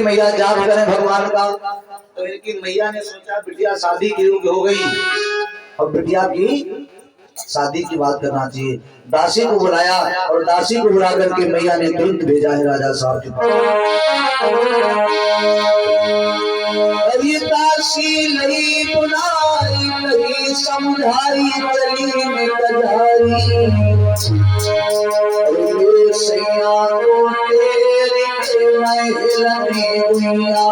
मैया जाप करें भगवान का। तो इनकी मैया ने सोचा बिटिया शादी की हो गई और बिटिया की शादी की बात करना चाहिए। दासी को बुलाया और दासी को बुला करके मैया ने तुरंत भेजा है राजा साहब के पास। दासी नहीं बुलाई नहीं समझाई चली में कजारी सैया को तेरे महल दुनिया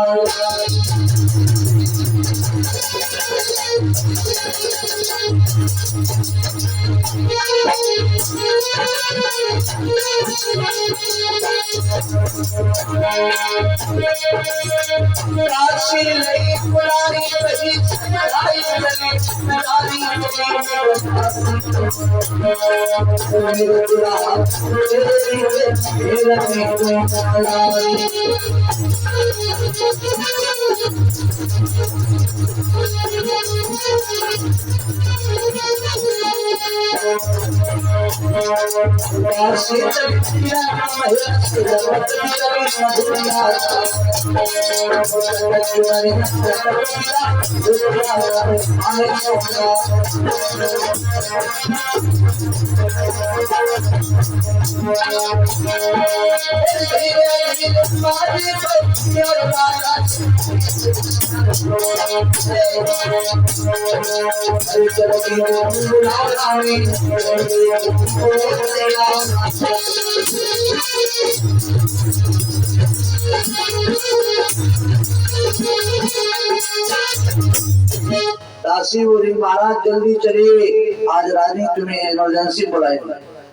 दासी बोली महाराज जल्दी चलिए, आज रानी तुम्हें इमरजेंसी बुलाई।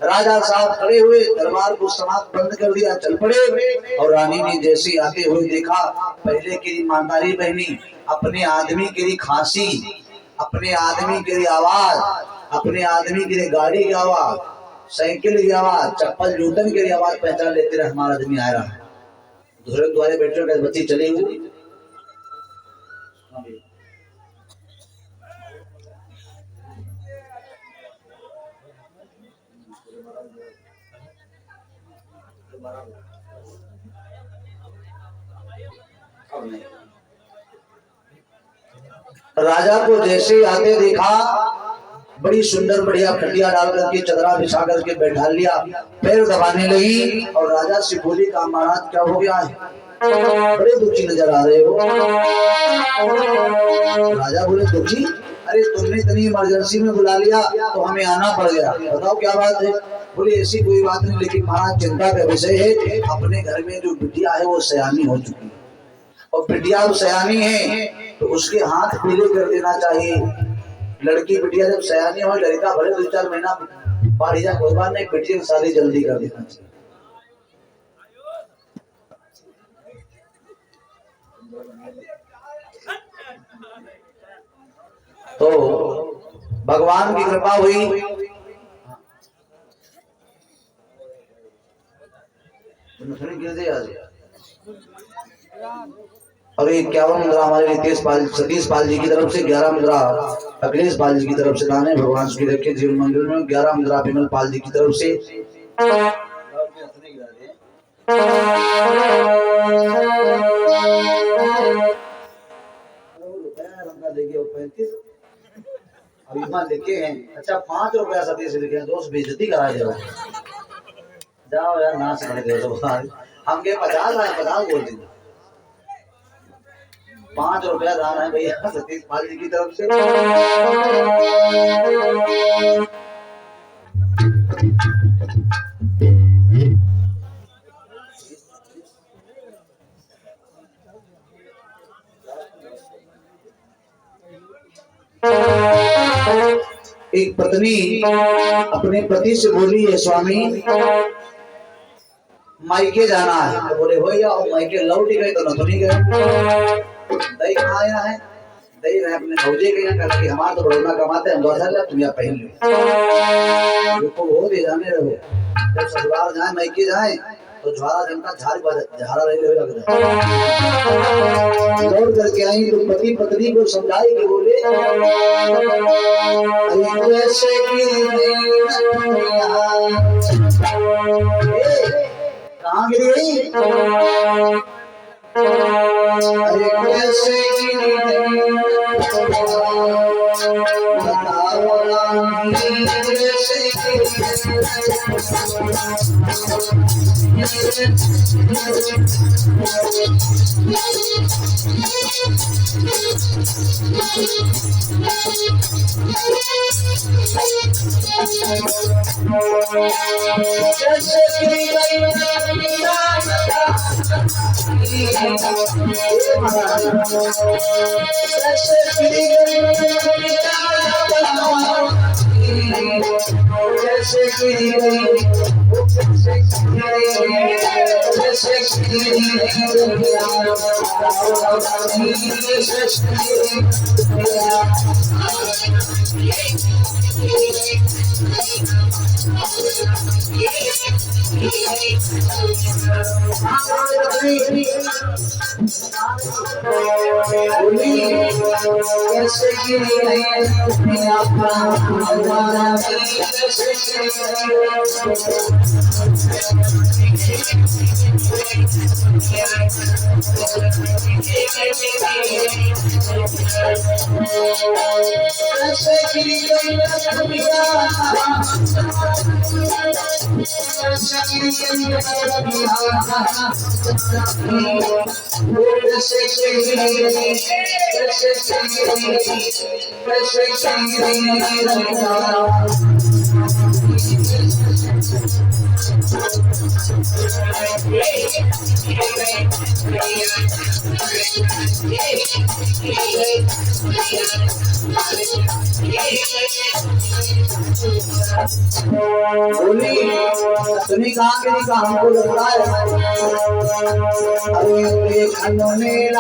राजा साहब खड़े हुए, दरबार को समाप्त बंद कर दिया, चल पड़े। और रानी ने जैसे आते हुए देखा, पहले की मातारी बहनी अपने आदमी के लिए खांसी, अपने आदमी के लिए आवाज, अपने आदमी के लिए गाड़ी की आवाज, साइकिल की आवाज, चप्पल जूतन के लिए आवाज पहचान लेते रहे हमारा आदमी आ रहा है। दूसरे द्वारे बैठे बच्ची चली हुई। राजा को जैसे आते देखा, बड़ी सुंदर बढ़िया खटिया डाल करके चदरा बिछा करके बैठा लिया, पैर दबाने लगी और राजा से बोली का महाराज क्या हो गया है, बड़े दुखी नजर आ रहे हो। राजा बोले दुखी? अरे तुमने इतनी इमरजेंसी में बुला लिया तो हमें आना पड़ गया, बताओ क्या बात है। बोले ऐसी कोई बात नहीं, लेकिन महाराज चिंता का विषय है, अपने घर में जो बिटिया है वो सयानी हो चुकी है और बिटिया जो सयानी है तो उसके हाथ पीले कर देना चाहिए। लड़की बिटिया जब सयानी हो, लड़का भले 2-4 महीना पार जा, कोई बात नहीं, बिटिया की शादी जल्दी कर देना चाहिए। तो भगवान की कृपा हुई, और 51 मुद्रा हमारे रितेश पाल सतीश पाल जी की तरफ से, 11 मुद्रा अखिलेश पाल जी की तरफ से दान है। भगवान की रखे जीवन मंदिर में 11 मुद्रा विमल पाल जी की तरफ से। लिखे हैं, अच्छा 5 रुपया सतीश लिखे हैं, दोस्त बेइज्जती करा जाओ, जाओ यार ना समझ दे तो हम के 50 आए, 50 बोल दीजिए, 5 रुपया दान है भैया सतीश पाल जी की तरफ से। एक पत्नी अपने पति से बोली है स्वामी मायके जाना है। तो बोले भैया और मायके लौट गए तो न सुनी गए, दही कहाँ आया है, दही रहे अपने भौजे के यहाँ करके, हमारा तो बड़ौना कमाते हैं, 2000 तुम यहाँ पहन लो हो दे जाने रहो। जब ससुराल जाए मायके जाए तो झारा जनता झारा रह लौट करके आई तो पति पत्नी को समझाई कि बोले कहाँ गिरी? अरे कैसे गिरी बताओ रानी कैसे कैसे गिरी गई तुम्हें कहा कि नहीं कहा हमको लगता है अरे खंड में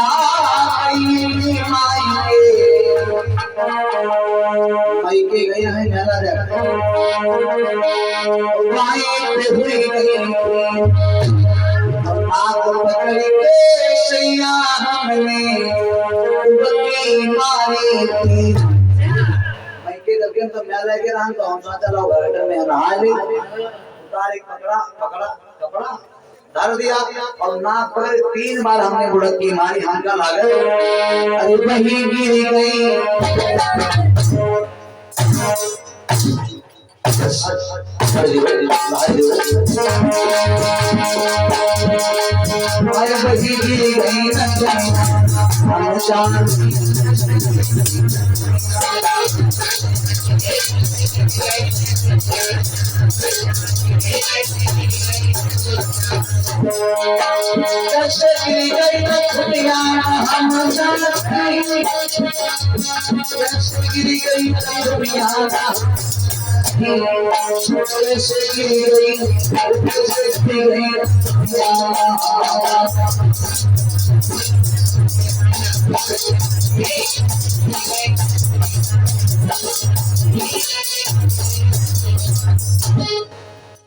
मायके गए हैं मेला देख हुई गई नाक पकड़ के सैया हमने मारी थी मायके जब तो मेला के रहा तो हम चला घर में नहा ली उतार एक पकड़ा पकड़ा कपड़ा धर दिया और नाक पर 3 बार हमने बुड़की मारी हमका लागल अरे वही गिर गई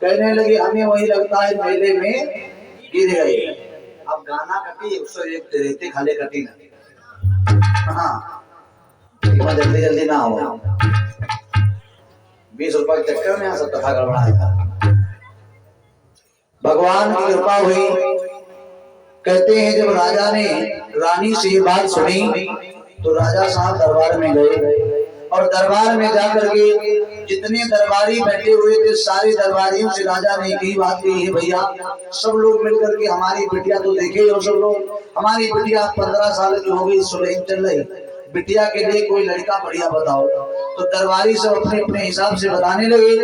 कहने लगे हमें वही लगता है मेले में गिर गए अब गाना कटी 101 रहते खाले कटी ना हाँ जल्दी जल्दी ना हो 20 रुपए के चक्कर में यहाँ सब कथा गड़बड़ा भगवान की कृपा हुई कहते हैं जब राजा ने रानी से ये बात सुनी तो राजा साहब दरबार में गए और दरबार में जाकर के जितने दरबारी बैठे हुए थे सारे दरबारियों से राजा ने एक ही बात कही है भैया सब लोग मिलकर के हमारी बिटिया तो देखे हो सब लोग हमारी बिटिया 15 साल की हो गई सुलह चल रही बिटिया के लिए कोई लड़का बढ़िया बताओ तो दरबारी सब अपने अपने हिसाब से बताने लगे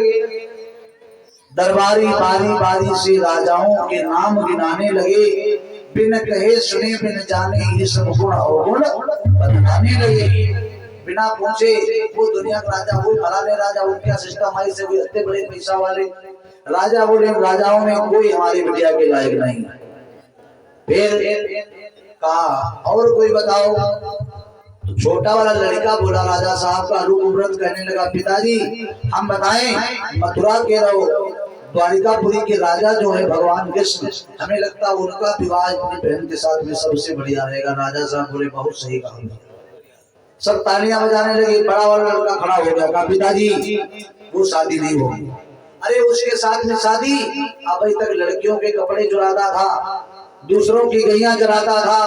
दरबारी बारी बारी से राजाओं के नाम गिनाने लगे बिन कहे सुने बिन जाने ये सब गुण अवगुण बताने लगे बिना पूछे वो दुनिया का राजा वो फलाने राजा उनका सिस्टम आई से इतने बड़े पैसा वाले राजा बोले राजाओं में कोई हमारी बिटिया के लायक नहीं फिर कहा और कोई बताओ तो छोटा वाला लड़का बोला राजा साहब का रूप व्रत कहने लगा पिताजी हम बताएं मथुरा के रहो द्वारिकापुरी के राजा जो है भगवान कृष्ण हमें लगता है उनका विवाह अपनी बहन के साथ में सबसे बढ़िया रहेगा राजा साहब बोले बहुत सही कहा सब तालियां बजाने लगे बड़ा वाला लड़का खड़ा हो गया कहा पिताजी वो शादी नहीं होगी अरे उसके साथ में शादी अभी तक लड़कियों के कपड़े चुराता था दूसरों की गैया चराता था,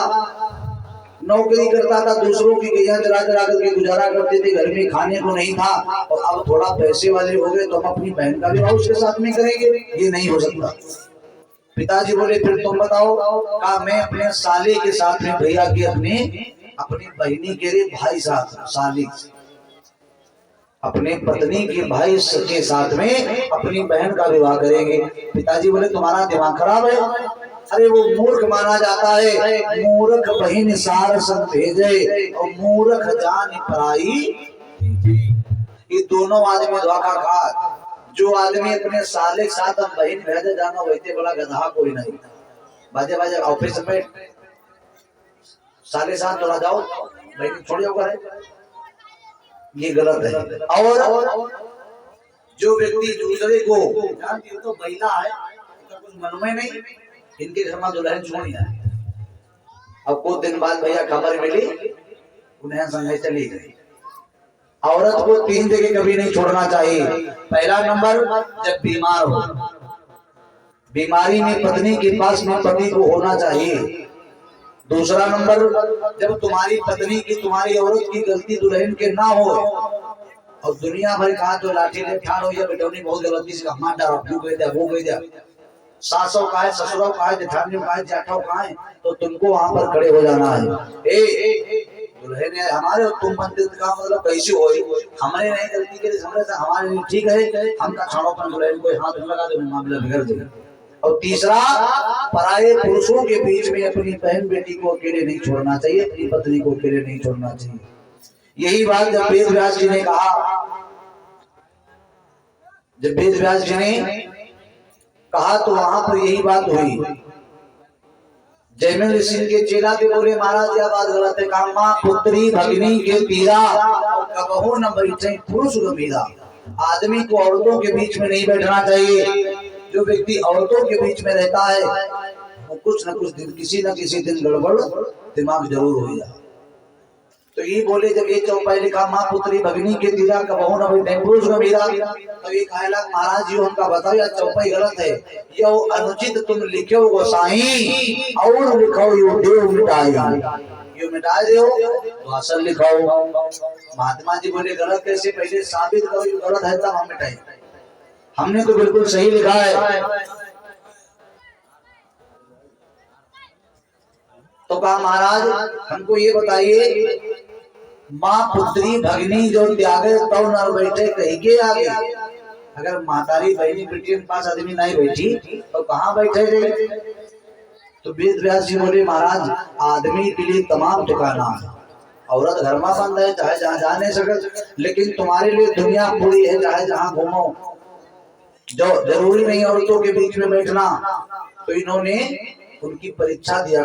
नौकरी करता था, दूसरों की गैया चरा चरा करके गुजारा करते थे, घर में खाने को नहीं था, और अब थोड़ा पैसे वाले हो गए तो हम अपनी बहन का विवाह उसके साथ में करेंगे, ये नहीं हो सकता। पिताजी बोले फिर तुम बताओ। कहा मैं अपने साले के साथ में भैया की अपनी बहनी के लिए भाई साथ साली अपने पत्नी के भाई के साथ में अपनी बहन का विवाह करेंगे। पिताजी बोले तुम्हारा दिमाग खराब है, अरे वो मूर्ख माना जाता है, मूर्ख बहन सार संग भेजे और मूर्ख जान पराई। ये दोनों आदमी धोखा खा। जो आदमी अपने साले के साथ हम बहन भेजे जाना वैसे बड़ा गधा कोई नहीं। बाजे बाजे ऑफिस में साले साथ चला जाओ, बहन छोड़ियो करे, ये गलत है। और जो व्यक्ति दूसरे को जानती हो तो महिला है, कुछ मन में नहीं, इनके घर में दुल्हन छोड़ी है। अब कुछ दिन बाद भैया खबर मिली, उन्हें संग चली गई। औरत को 3 जगह कभी नहीं छोड़ना चाहिए। पहला नंबर जब बीमार हो, बीमारी में पत्नी के पास में पति को होना चाहिए। दूसरा नंबर जब तुम्हारी पत्नी की तुम्हारी औरत की गलती दुल्हन के ना हो, और दुनिया भर कहा तो लाठी ले ठाड़ हो या बेटौनी बहुत गलती से मार डालो, क्यों कह दिया वो कह दिया, सासों का है, ससुरों का है, जेठानियों का है, जेठों का है, तो तुमको वहां पर खड़े हो जाना है। दुल्हन है हमारे, तुम मंदिर का मतलब कैसे हो, हमारे नहीं गलती के लिए हमारे लिए ठीक है, हम का छाड़ो पर दुल्हन को हाथ लगा दो, मामला बिगड़ जाएगा। और तीसरा, पराये पुरुषों के बीच में अपनी बहन बेटी को अकेले नहीं छोड़ना चाहिए, अपनी पत्नी को अकेले नहीं छोड़ना चाहिए। यही बात जब वेद व्यास जी ने कहा, जब वेद व्यास जी ने कहा तो वहां पर यही बात हुई। जयमिल ऋषि के चेला भी बोले महाराज यह बात गलत है, कहा मां पुत्री भगिनी के पीरा कबहू न बैठे पुरुष गंभीरा। आदमी को औरतों के बीच में नहीं बैठना चाहिए। जो व्यक्ति औरतों के बीच में रहता है वो कुछ न कुछ दिन, किसी न किसी दिन गड़बड़ दिमाग जरूर हो जाए। तो ये बोले जब ये चौपाई लिखा मां पुत्री भगिनी के तीरा कबहू न बैठे पुरुष गंभीरा, तो ये कहला महाराज जी उनका बताओ यह चौपाई गलत है, यो अनुचित तुम लिखो गोसाई और लिखो यो देव मिटाई, यो मिटा दो तो असल लिखाओ। महात्मा जी बोले गलत कैसे, पहले साबित करो ये गलत है तब हम मिटाए। हमने तो बिल्कुल सही लिखा है। तो कहा महाराज हमको ये बताइए, माँ पुत्री भगिनी जो त्यागे तो न बैठे कहीं के आगे। अगर मातारी बहनी बेटी के पास आदमी नहीं बैठी तो कहाँ बैठे थे। तो वेद व्यास जी बोले महाराज आदमी के लिए तमाम ठिकाना है, औरत घर में बंद है चाहे जहाँ जा नहीं सके, लेकिन तुम्हारे लिए दुनिया पूरी है, चाहे जहाँ घूमो। जो जरूरी नहीं औरतों के बीच में बैठना। तो इन्होंने उनकी परीक्षा दिया,